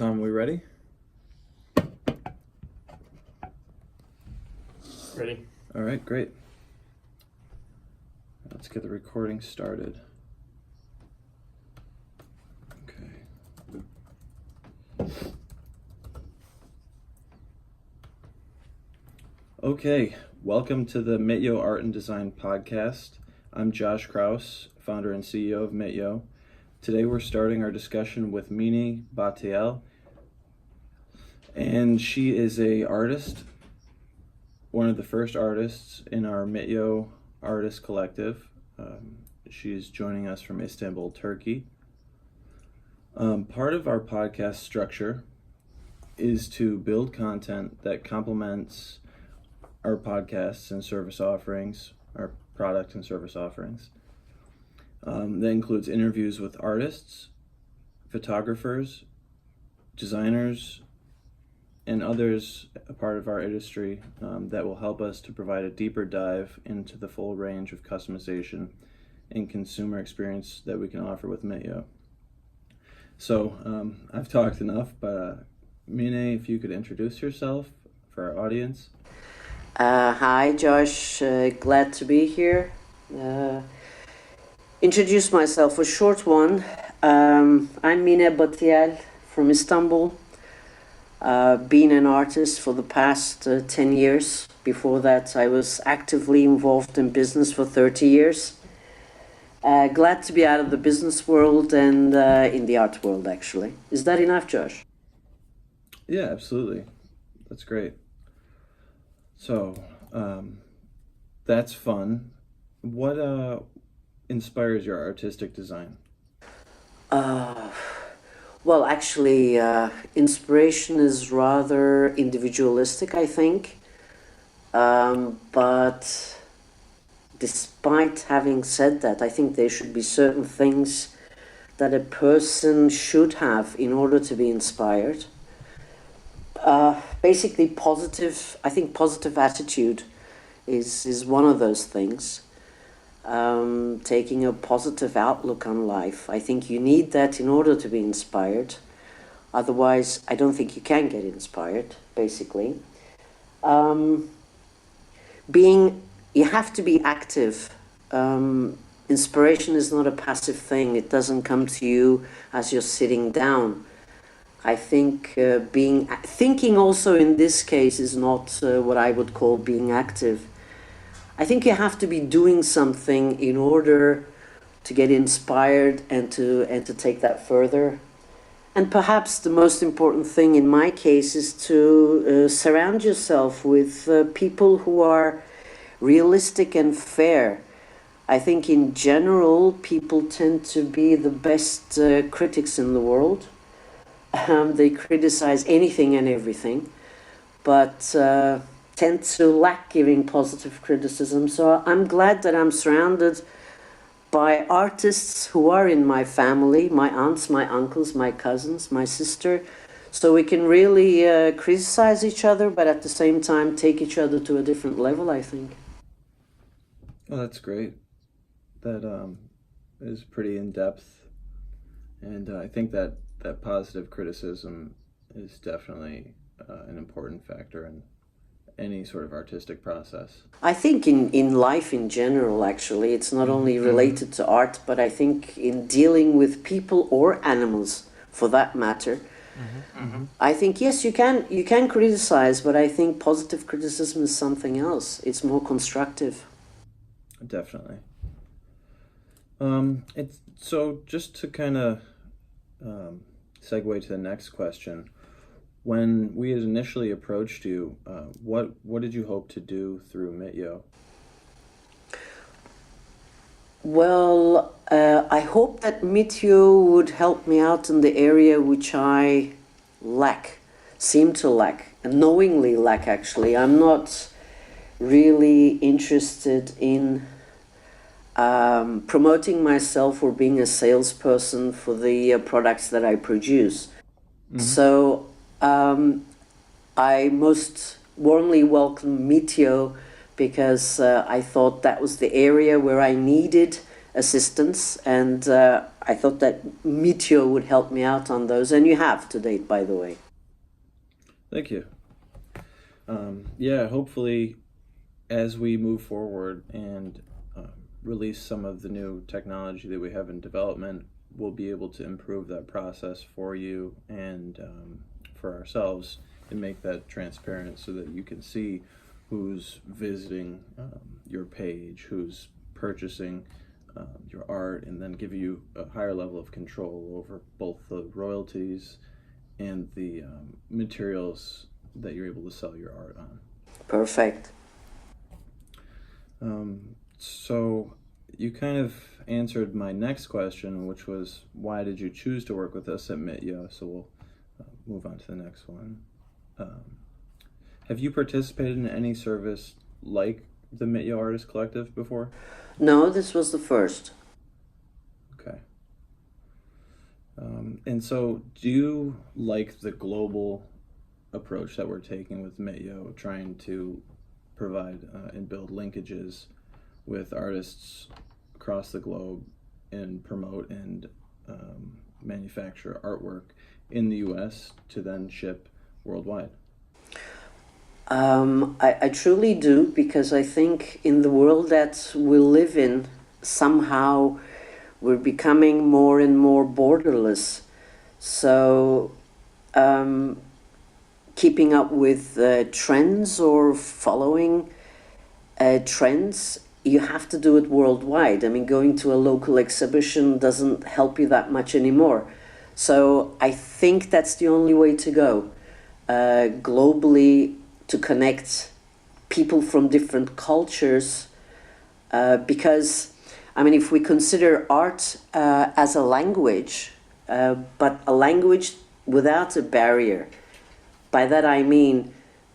Tom, we ready? Ready? All right, great. Let's get the recording started. Okay, welcome to the MITYO Art and Design Podcast. I'm Josh Kraus, founder and CEO of MITYO. Today we're starting our discussion with MITYO Batiyel, and she is an artist, one of the first artists in our MITYO Artist Collective. She's joining us from Istanbul, Turkey. Part of our podcast structure is to build content that complements our podcasts and service offerings, our product and service offerings. That includes interviews with artists, photographers, designers, and others a part of our industry that will help us to provide a deeper dive into the full range of customization and consumer experience that we can offer with MITYO. So I've talked enough, but Mine, if you could introduce yourself for our audience. Hi, Josh. Glad to be here. Introduce myself, a short one. I'm Mine Batiyel from Istanbul. Been an artist for the past 10 years. Before that, I was actively involved in business for 30 years. Glad to be out of the business world and in the art world, actually. Is that enough, Josh? Yeah, absolutely. That's great. So, that's fun. What inspires your artistic design? Well, actually, inspiration is rather individualistic, I think. But despite having said that, I think there should be certain things that a person should have in order to be inspired. Basically, I think positive attitude is one of those things. Taking a positive outlook on life. I think you need that in order to be inspired. Otherwise, I don't think you can get inspired, basically. You have to be active. Inspiration is not a passive thing. It doesn't come to you as you're sitting down. I think thinking also in this case is not what I would call being active. I think you have to be doing something in order to get inspired and to take that further. And perhaps the most important thing in my case is to surround yourself with people who are realistic and fair. I think in general people tend to be the best critics in the world. They criticize anything and everything, but tend to lack giving positive criticism. So I'm glad that I'm surrounded by artists who are in my family, my aunts, my uncles, my cousins, my sister, so we can really criticize each other, but at the same time take each other to a different level, I think. Oh, that's great. That is pretty in-depth, and I think that positive criticism is definitely an important factor in any sort of artistic process. I think in life in general, actually, it's not only related to art, but I think in dealing with people or animals, for that matter, I think, yes, you can criticize, but I think positive criticism is something else. It's more constructive. Definitely. So just to kind of segue to the next question, when we had initially approached you, what did you hope to do through MITYO? Well, I hope that MITYO would help me out in the area which I seem to lack, and knowingly lack, actually. I'm not really interested in promoting myself or being a salesperson for the products that I produce. So I most warmly welcome MITYO because I thought that was the area where I needed assistance, and I thought that MITYO would help me out on those, and you have to date, by the way. Thank you. Yeah, hopefully as we move forward and release some of the new technology that we have in development, we'll be able to improve that process for you and for ourselves and make that transparent so that you can see who's visiting your page, who's purchasing your art, and then give you a higher level of control over both the royalties and the materials that you're able to sell your art on. Perfect. So you kind of answered my next question, which was, why did you choose to work with us at MITYO? So we'll move on to the next one. Have you participated in any service like the MITYO Artist Collective before? No, this was the first. Okay. And so do you like the global approach that we're taking with MITYO, trying to provide and build linkages with artists across the globe and promote and manufacture artwork in the US to then ship worldwide? I truly do, because I think in the world that we live in, somehow we're becoming more and more borderless. So keeping up with trends or following trends, you have to do it worldwide. I mean, going to a local exhibition doesn't help you that much anymore. So I think that's the only way to go, globally, to connect people from different cultures, because, I mean, if we consider art as a language, but a language without a barrier, by that I mean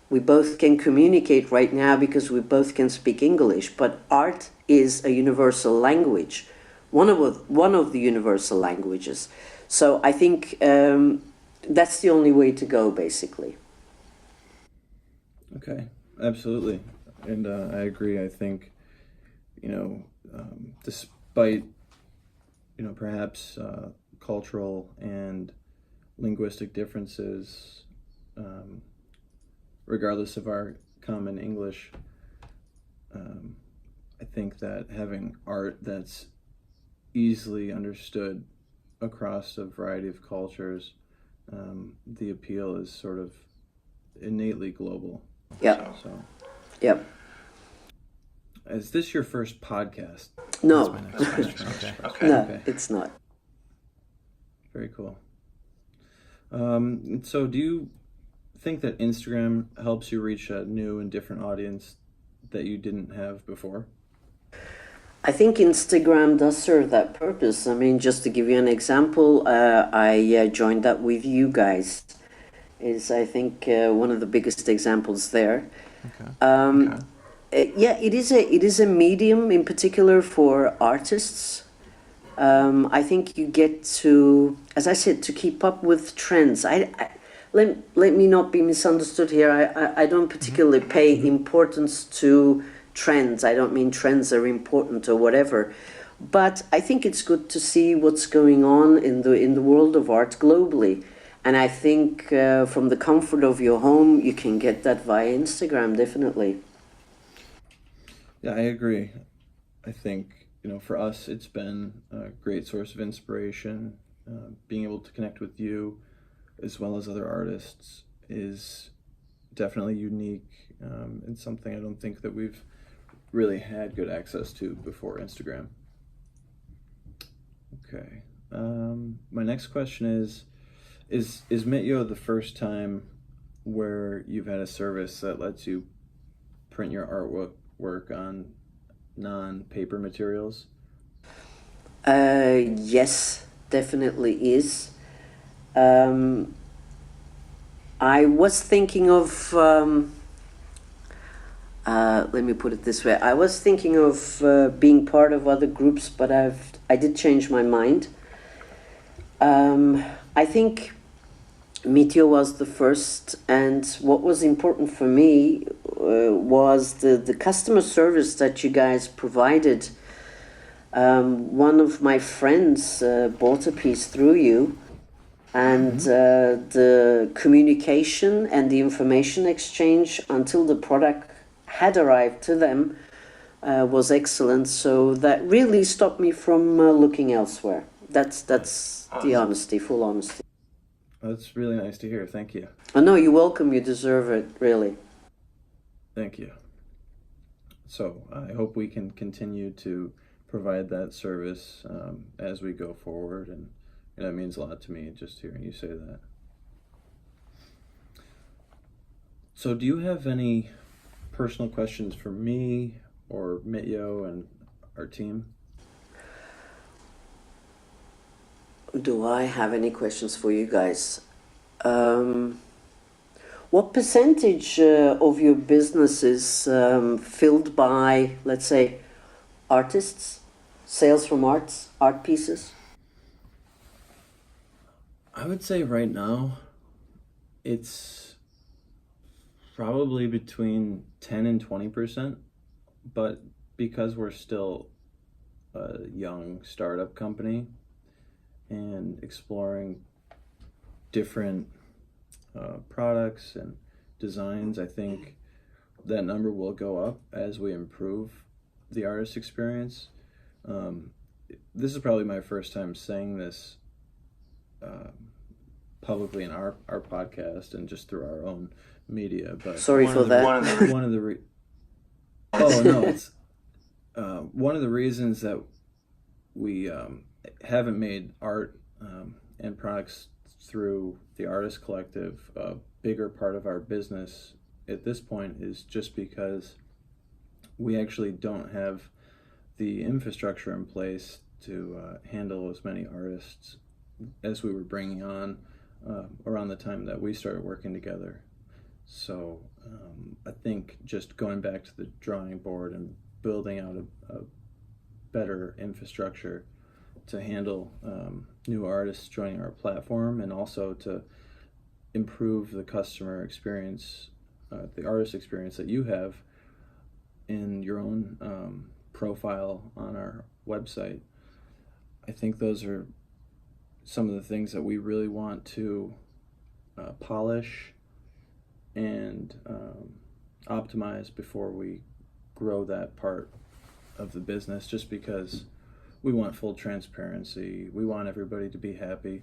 we both can communicate right now because we both can speak English, but art is a universal language, one of the universal languages. So I think that's the only way to go, basically. Okay, absolutely. And I agree. I think, despite, perhaps cultural and linguistic differences, regardless of our common English, I think that having art that's easily understood across a variety of cultures, the appeal is sort of innately global. Yeah. So, Yep. is this your first podcast? No. That's my next question. Okay. No, Okay. it's not. Very cool. So do you think that Instagram helps you reach a new and different audience that you didn't have before? I think Instagram does serve that purpose. I mean, just to give you an example, I joined up with you guys. Is, I think, one of the biggest examples there. Yeah, it is a medium in particular for artists. I think you get to, as I said, to keep up with trends. Let me not be misunderstood here. I don't particularly pay importance to trends. I don't mean trends are important or whatever, but I think it's good to see what's going on in the world of art globally. And I think from the comfort of your home, you can get that via Instagram, definitely. Yeah, I agree. I think, for us, it's been a great source of inspiration. Being able to connect with you as well as other artists is definitely unique and something I don't think that we've really had good access to before Instagram. Okay. My next question is MITYO the first time where you've had a service that lets you print your artwork on non-paper materials? Yes, definitely is. I was thinking of, let me put it this way. I was thinking of being part of other groups, but I did change my mind. I think MITYO was the first, and what was important for me was the customer service that you guys provided. One of my friends bought a piece through you, and the communication and the information exchange until the product had arrived to them was excellent. So that really stopped me from looking elsewhere. That's the honesty, full honesty. That's really nice to hear. Thank you. Oh, no, you're welcome. You deserve it, really. Thank you. So I hope we can continue to provide that service as we go forward, and that means a lot to me just hearing you say that. So do you have any personal questions for me or MITYO and our team? Do I have any questions for you guys? What percentage of your business is filled by, let's say, artists, sales from art pieces? I would say right now it's probably between 10 and 20%, but because we're still a young startup company and exploring different products and designs, I think that number will go up as we improve the artist experience. This is probably my first time saying this publicly in our podcast and just through our own media, but sorry for that. One of the reasons that we haven't made art and products through the Artist Collective a bigger part of our business at this point is just because we actually don't have the infrastructure in place to handle as many artists as we were bringing on around the time that we started working together. So I think just going back to the drawing board and building out a better infrastructure to handle new artists joining our platform, and also to improve the customer experience, the artist experience that you have in your own profile on our website. I think those are some of the things that we really want to polish and optimize before we grow that part of the business, just because we want full transparency. We want everybody to be happy.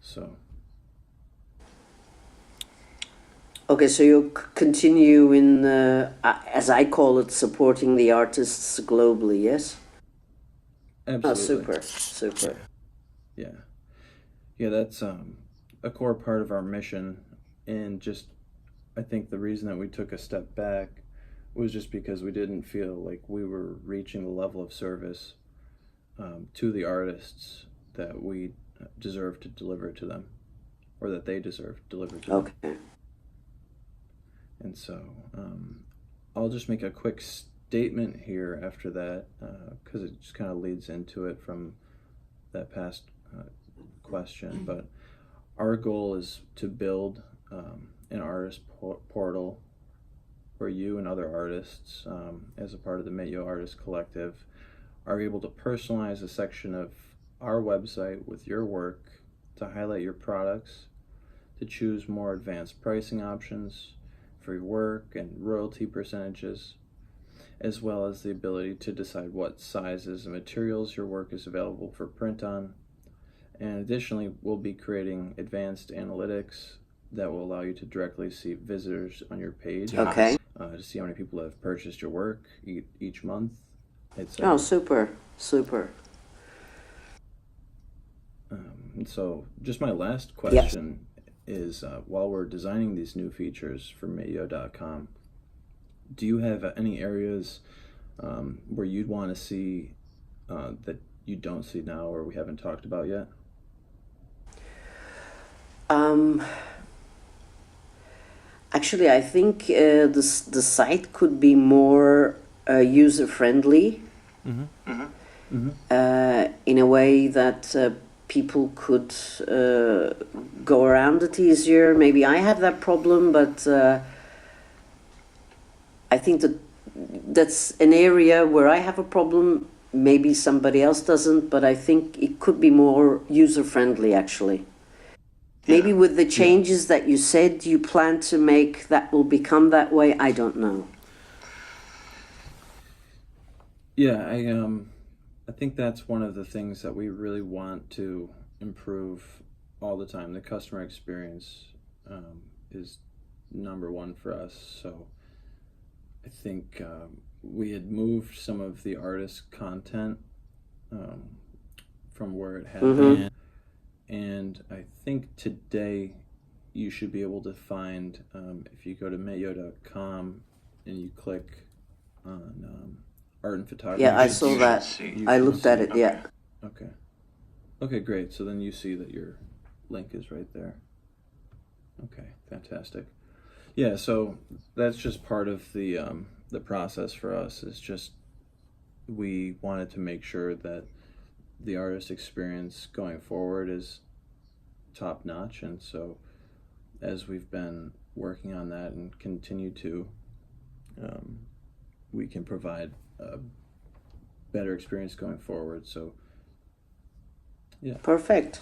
So. Okay, so you'll continue in, as I call it, supporting the artists globally, yes? Absolutely. Oh, super. Yeah, that's a core part of our mission, and just I think the reason that we took a step back was just because we didn't feel like we were reaching the level of service to the artists that we deserve to deliver to them, or that they deserve to deliver to them. Okay. And so I'll just make a quick statement here after that, because it just kind of leads into it from that past question. But our goal is to build an artist portal where you and other artists, as a part of the MITYO Artist Collective, are able to personalize a section of our website with your work, to highlight your products, to choose more advanced pricing options for your work and royalty percentages, as well as the ability to decide what sizes and materials your work is available for print on. And additionally, we'll be creating advanced analytics that will allow you to directly see visitors on your page. Okay. To see how many people have purchased your work each month. Oh, super. And so just my last question is, while we're designing these new features for MITYO.com, do you have any areas where you'd want to see that you don't see now or we haven't talked about yet? Actually, I think the site could be more user-friendly, in a way that people could go around it easier. Maybe I have that problem, but I think that's an area where I have a problem maybe somebody else doesn't, but I think it could be more user-friendly, actually. Maybe with the changes that you said you plan to make, that will become that way. I don't know. Yeah, I think that's one of the things that we really want to improve all the time. The customer experience is number one for us. So I think we had moved some of the artist content from where it had been. And I think today you should be able to find, if you go to mityo.com and you click on art and photography. Yeah, I saw that. I looked at it, yeah. Okay. Okay, great. So then you see that your link is right there. Okay, fantastic. Yeah, so that's just part of the process for us. Is just we wanted to make sure that the artist experience going forward is top notch, and so as we've been working on that and continue to, we can provide a better experience going forward. So yeah. Perfect.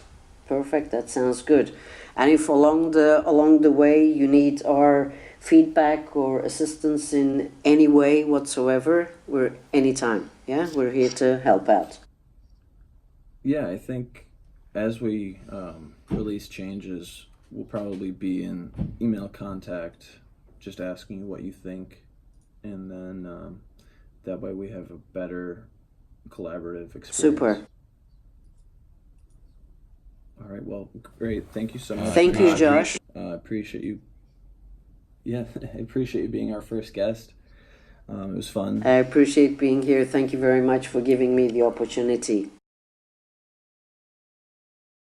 That sounds good. And if along the way you need our feedback or assistance in any way whatsoever, we're anytime. Yeah, we're here to help out. Yeah, I think as we release changes, we'll probably be in email contact, just asking you what you think, and then that way we have a better collaborative experience. Super. All right, well, great. Thank you so much. Thank you, Josh. Appreciate you. Yeah, I appreciate you being our first guest. It was fun. I appreciate being here. Thank you very much for giving me the opportunity.